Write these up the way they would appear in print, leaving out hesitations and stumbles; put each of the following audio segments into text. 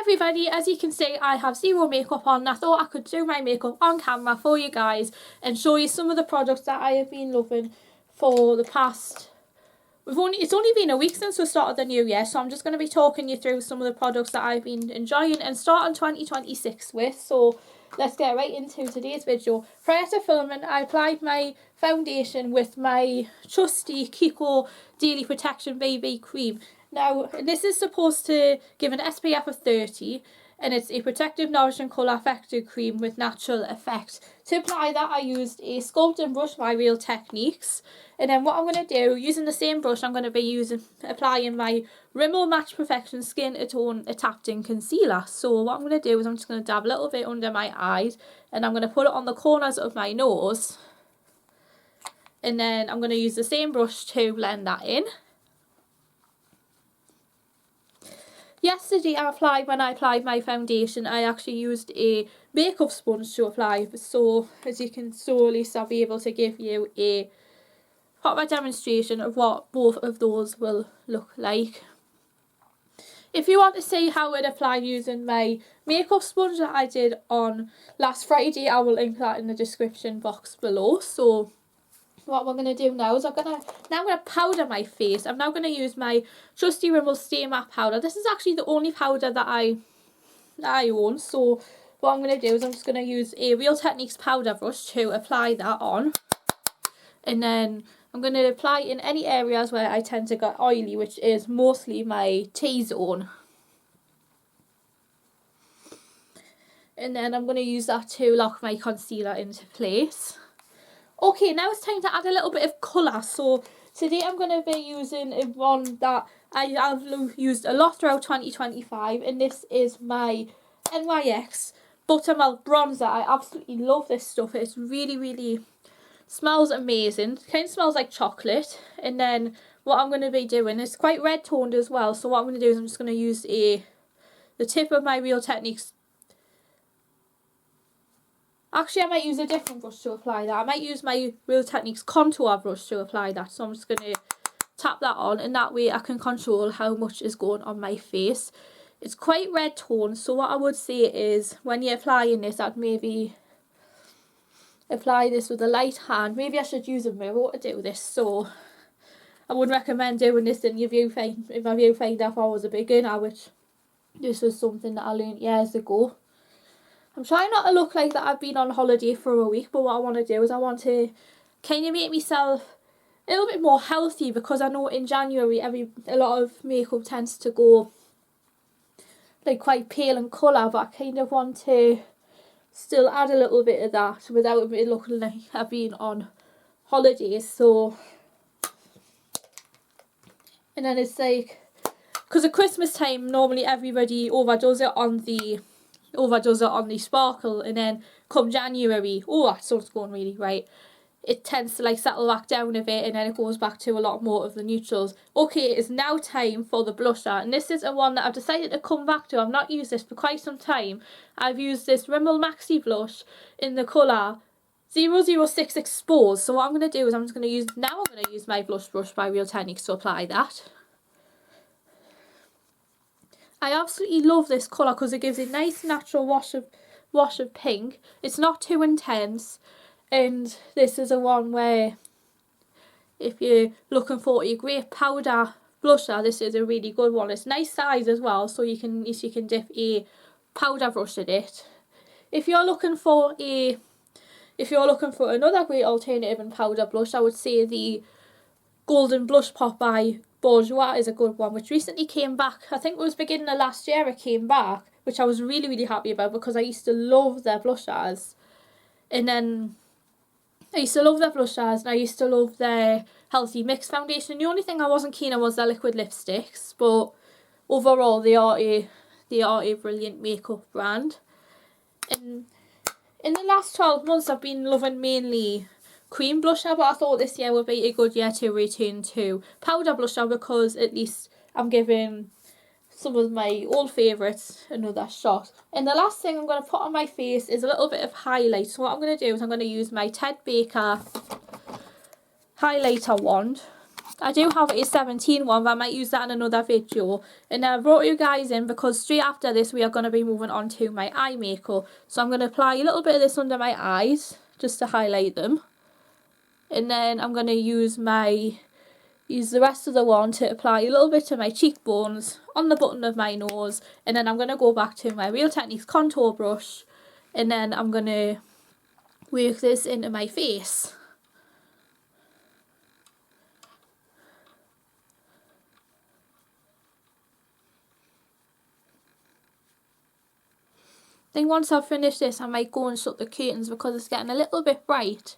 everybody, as you can see, I have zero makeup on. I thought I could do my makeup on camera for you guys and show you some of the products that I have been loving for the past... It's only been a week since we started the new year, so I'm just going to be talking you through some of the products that I've been enjoying and starting 2026 with. So let's get right into today's video. Prior to filming, I applied my foundation with my trusty Kiko Daily Protection BB Cream. Now, this is supposed to give an SPF of 30, and it's a protective, nourishing, colour effective cream with natural effect. To apply that, I used a sculpting brush by Real Techniques. And then what I'm going to do, using the same brush, I'm going to be applying my Rimmel Match Perfection Skin Tone Adapting Concealer. So what I'm going to do is I'm just going to dab a little bit under my eyes, and I'm going to put it on the corners of my nose. And then I'm going to use the same brush to blend that in. Yesterday when I applied my foundation, I actually used a makeup sponge to apply. So as you can slowly, I'll be able to give you a proper demonstration of what both of those will look like. If you want to see how it applied using my makeup sponge that I did on last Friday, I will link that in the description box below. So what we're going to do now is I'm going to powder my face. I'm now going to use my trusty Rimmel Stay Matte powder. This is actually the only powder that I own. So what I'm going to do is I'm just going to use a Real Techniques powder brush to apply that on. And then I'm going to apply in any areas where I tend to get oily, which is mostly my T-zone. And then I'm going to use that to lock my concealer into place. Okay, now it's time to add a little bit of colour. So today I'm going to be using one that I have used a lot throughout 2025. And this is my NYX Buttermelt bronzer. I absolutely love this stuff. It's really smells amazing. It kind of smells like chocolate. And then what I'm going to be doing, it's quite red toned as well. So what I'm going to do is I'm just going to use the tip of my Real Techniques. Actually, I might use a different brush to apply that. I might use my Real Techniques contour brush to apply that. So I'm just going to tap that on, and that way I can control how much is going on my face. It's quite red toned, so what I would say is when you're applying this, I'd maybe apply this with a light hand. Maybe I should use a mirror to do this. So I would recommend doing this in your viewfinder if I was a beginner, which this was something that I learned years ago. I'm trying not to look like that I've been on holiday for a week, but what I want to do is I want to kind of make myself a little bit more healthy, because I know in January a lot of makeup tends to go like quite pale in colour, but I kind of want to still add a little bit of that without it looking like I've been on holidays. So, and then it's like, because at Christmas time normally everybody overdoes it on the sparkle, and then come January, oh, that sun's going really right, it tends to like settle back down a bit, and then it goes back to a lot more of the neutrals. Okay, it is now time for the blusher, and this is a one that I've decided to come back to. I've not used this for quite some time. I've used this Rimmel Maxi Blush in the colour 006 Exposed. So what I'm going to do is I'm going to use my blush brush by Real Techniques to apply that. I absolutely love this colour because it gives a nice natural wash of pink. It's not too intense, and this is a one where if you're looking for a great powder blusher, this is a really good one. It's nice size as well, so you can dip a powder brush in it. If you're looking for another great alternative in powder blush, I would say the Golden Blush Pop by Bourjois is a good one, which recently came back. I think it was beginning of last year it came back, which I was really happy about, because I used to love their blushers. And then I used to love their Healthy Mix foundation. The only thing I wasn't keen on was their liquid lipsticks, but overall they are a brilliant makeup brand. And in the last 12 months I've been loving mainly cream blusher, but I thought this year would be a good year to return to powder blusher, because at least I'm giving some of my old favourites another shot. And the last thing I'm going to put on my face is a little bit of highlight. So what I'm going to do is I'm going to use my Ted Baker highlighter wand, I do have a 17 one, but I might use that in another video. And I brought you guys in because straight after this we are going to be moving on to my eye makeup. So I'm going to apply a little bit of this under my eyes just to highlight them. And then I'm going to use the rest of the one to apply a little bit to my cheekbones, on the button of my nose. And then I'm going to go back to my Real Techniques contour brush. And then I'm going to work this into my face. Then once I've finished this, I might go and shut the curtains because it's getting a little bit bright.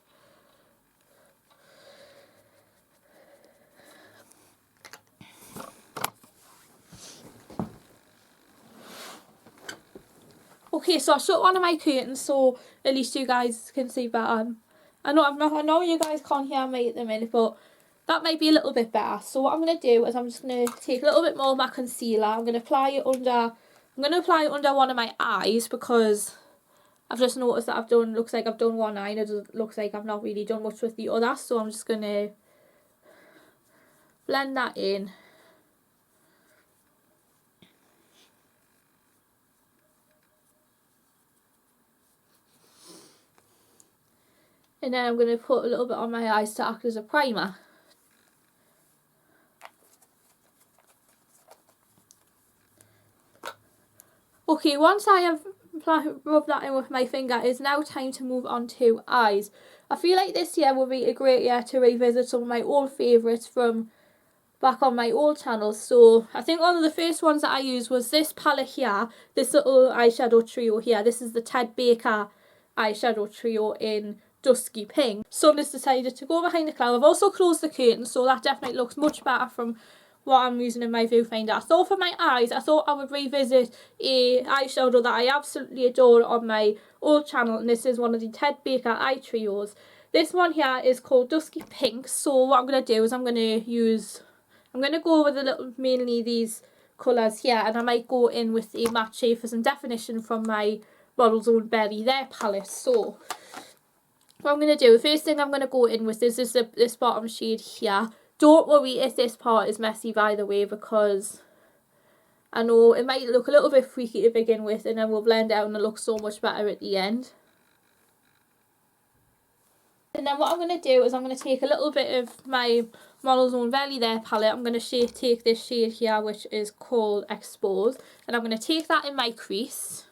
Okay, so I shut one of my curtains so at least you guys can see better. I know you guys can't hear me at the minute, but that might be a little bit better. So what I'm going to do is I'm just going to take a little bit more of my concealer. I'm going to apply it under one of my eyes because I've just noticed that looks like I've done one eye and it looks like I've not really done much with the other. So I'm just going to blend that in. And then I'm going to put a little bit on my eyes to act as a primer. Okay, once I have rubbed that in with my finger, it's now time to move on to eyes. I feel like this year will be a great year to revisit some of my old favourites from back on my old channel. So I think one of the first ones that I used was this palette here, this little eyeshadow trio here. This is the Ted Baker eyeshadow trio in Dusky Pink. So I just decided to go behind the cloud. I've also closed the curtain, so that definitely looks much better from what I'm using in my viewfinder. I thought for my eyes, I thought I would revisit a eyeshadow that I absolutely adore on my old channel, and this is one of the Ted Baker eye trios. This one here is called Dusky Pink. So what I'm going to do is I'm going to go with mainly these colours here, and I might go in with a matte shade for some definition from my Model's Own Berry There palette. So what I'm going to do, the first thing I'm going to go in with is this bottom shade here. Don't worry if this part is messy, by the way, because I know it might look a little bit freaky to begin with, and then we'll blend out and it'll look so much better at the end. And then what I'm going to do is I'm going to take a little bit of my Model's Own Berry There palette. I'm going to take this shade here, which is called Exposed, and I'm going to take that in my crease.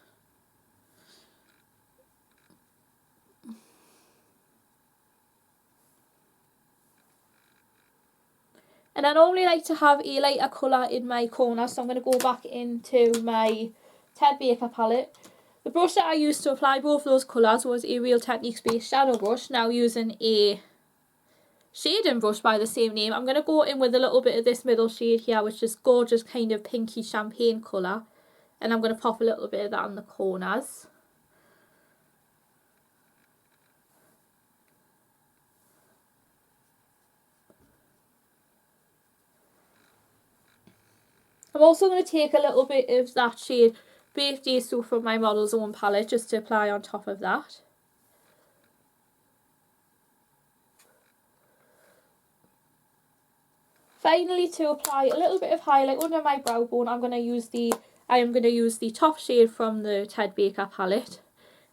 And I normally like to have a lighter colour in my corner, so I'm going to go back into my Ted Baker palette. The brush that I used to apply both those colours was a Real Techniques based shadow brush. Now using a shading brush by the same name, I'm going to go in with a little bit of this middle shade here, which is gorgeous kind of pinky champagne colour. And I'm going to pop a little bit of that on the corners. I'm also going to take a little bit of that shade Baked Dusky from my Model's Own palette just to apply on top of that. Finally, to apply a little bit of highlight under my brow bone, I am going to use the top shade from the Ted Baker palette,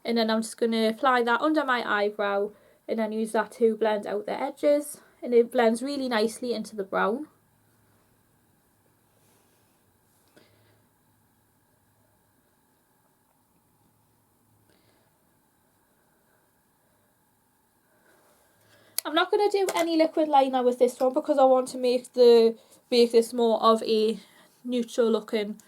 and then I'm just going to apply that under my eyebrow and then use that to blend out the edges, and it blends really nicely into the brown. I'm not going to do any liquid liner with this one because I want to make this more of a neutral looking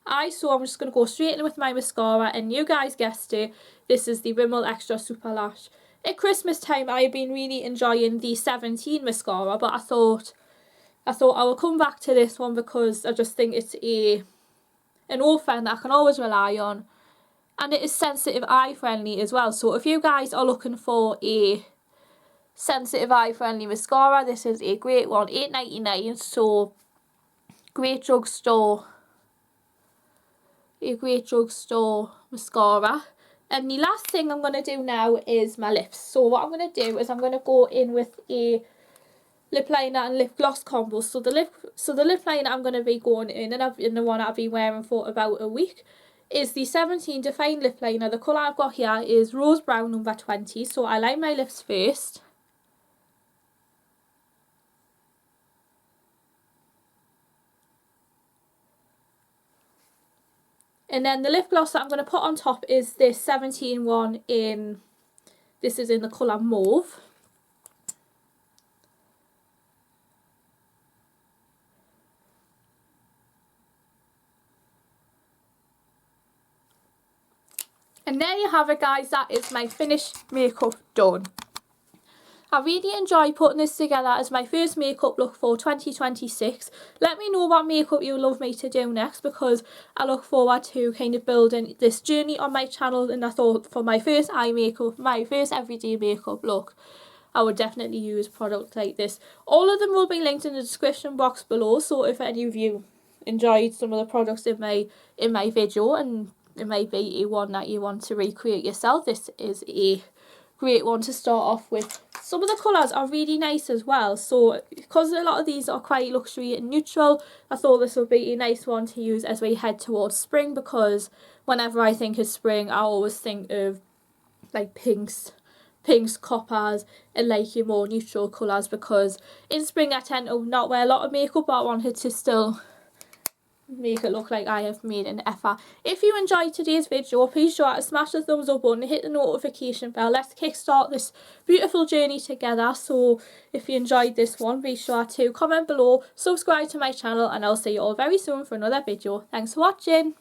eye. So I'm just going to go straight in with my mascara, and you guys guessed it, this is the Rimmel Extra Super Lash. At Christmas time I have been really enjoying the 17 mascara, but I thought I will come back to this one because I just think it's an old friend that I can always rely on, and it is sensitive eye friendly as well. So if you guys are looking for a sensitive eye friendly mascara, this is a great one. $8.99, so great drugstore mascara. And the last thing I'm going to do now is my lips. So what I'm going to do is I'm going to go in with a lip liner and lip gloss combo. So the lip liner I'm going to be going in, and in the one I've been wearing for about a week, is the 17 Define lip liner. The colour I've got here is Rose Brown number 20. So I line my lips first. And then the lip gloss that I'm going to put on top is this 17 one in, this is in the colour Mauve. And there you have it, guys. That is my finished makeup done. I really enjoy putting this together as my first makeup look for 2026. Let me know what makeup you love me to do next, because I look forward to kind of building this journey on my channel. And I thought for my first eye makeup, my first everyday makeup look, I would definitely use products like this. All of them will be linked in the description box below, so if any of you enjoyed some of the products in my video and it may be a one that you want to recreate yourself, this is a great one to start off with. Some of the colours are really nice as well, so because a lot of these are quite luxury and neutral, I thought this would be a nice one to use as we head towards spring, because whenever I think of spring I always think of like pinks, coppers, and like your more neutral colours, because in spring I tend to not wear a lot of makeup, but I wanted to still make it look like I have made an effort. If you enjoyed today's video, please sure to smash the thumbs up button, hit the notification bell. Let's kickstart this beautiful journey together. So if you enjoyed this one, be sure to comment below, subscribe to my channel, and I'll see you all very soon for another video. Thanks for watching.